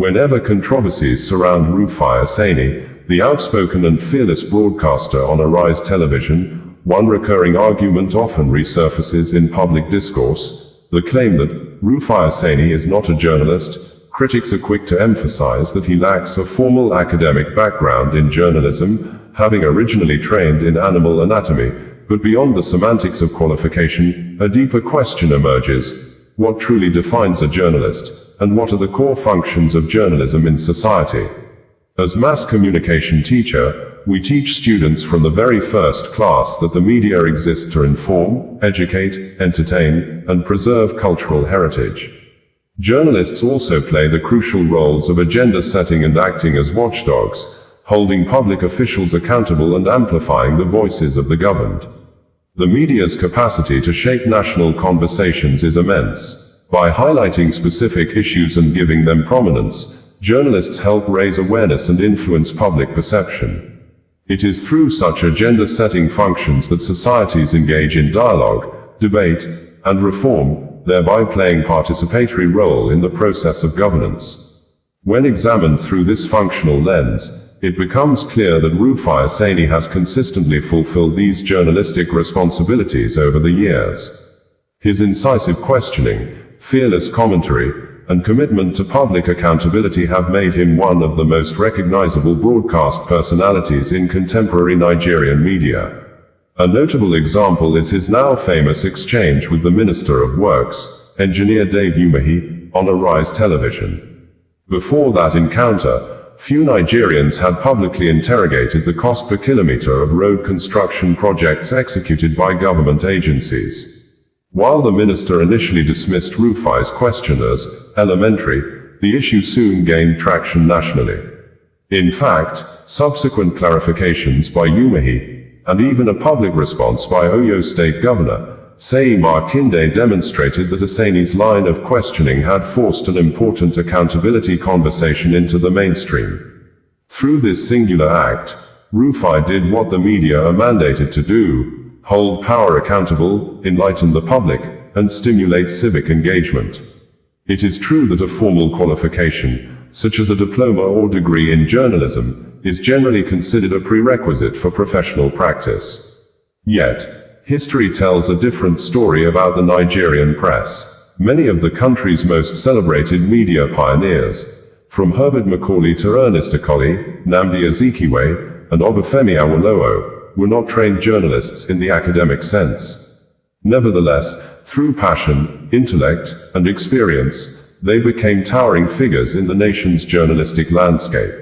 Whenever controversies surround Rufai Oseni, the outspoken and fearless broadcaster on Arise Television, one recurring argument often resurfaces in public discourse: the claim that Rufai Oseni is not a journalist. Critics are quick to emphasize that he lacks a formal academic background in journalism, having originally trained in animal anatomy. But beyond the semantics of qualification, a deeper question emerges: what truly defines a journalist, and what are the core functions of journalism in society? As mass communication teacher, we teach students from the very first class that the media exists to inform, educate, entertain, and preserve cultural heritage. Journalists also play the crucial roles of agenda setting and acting as watchdogs, holding public officials accountable and amplifying the voices of the governed. The media's capacity to shape national conversations is immense. By highlighting specific issues and giving them prominence, journalists help raise awareness and influence public perception. It is through such agenda-setting functions that societies engage in dialogue, debate, and reform, thereby playing a participatory role in the process of governance. When examined through this functional lens, it becomes clear that Rufai Oseni has consistently fulfilled these journalistic responsibilities over the years. His incisive questioning, fearless commentary, and commitment to public accountability have made him one of the most recognizable broadcast personalities in contemporary Nigerian media. A notable example is his now famous exchange with the Minister of Works, Engineer Dave Umahi, on Arise Television. Before that encounter, few Nigerians had publicly interrogated the cost per kilometer of road construction projects executed by government agencies. While the minister initially dismissed Rufai's question as elementary, the issue soon gained traction nationally. In fact, subsequent clarifications by Umahi, and even a public response by Oyo State Governor, Seyi Makinde, demonstrated that Oseni's line of questioning had forced an important accountability conversation into the mainstream. Through this singular act, Rufai did what the media are mandated to do: hold power accountable, enlighten the public, and stimulate civic engagement. It is true that a formal qualification, such as a diploma or degree in journalism, is generally considered a prerequisite for professional practice. Yet, history tells a different story about the Nigerian press. Many of the country's most celebrated media pioneers, from Herbert Macaulay to Ernest Akoli, Nnamdi Azikiwe, and Obafemi Awolowo, were not trained journalists in the academic sense. Nevertheless, through passion, intellect, and experience, they became towering figures in the nation's journalistic landscape.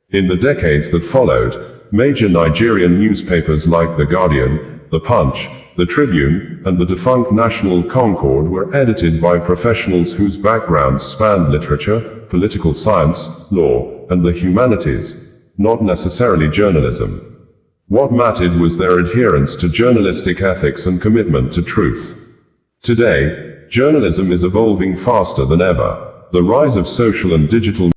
In the decades that followed, major Nigerian newspapers like The Guardian, The Punch, The Tribune, and the defunct National Concord were edited by professionals whose backgrounds spanned literature, political science, law, and the humanities, not necessarily journalism. What mattered was their adherence to journalistic ethics and commitment to truth. Today, journalism is evolving faster than ever. The rise of social and digital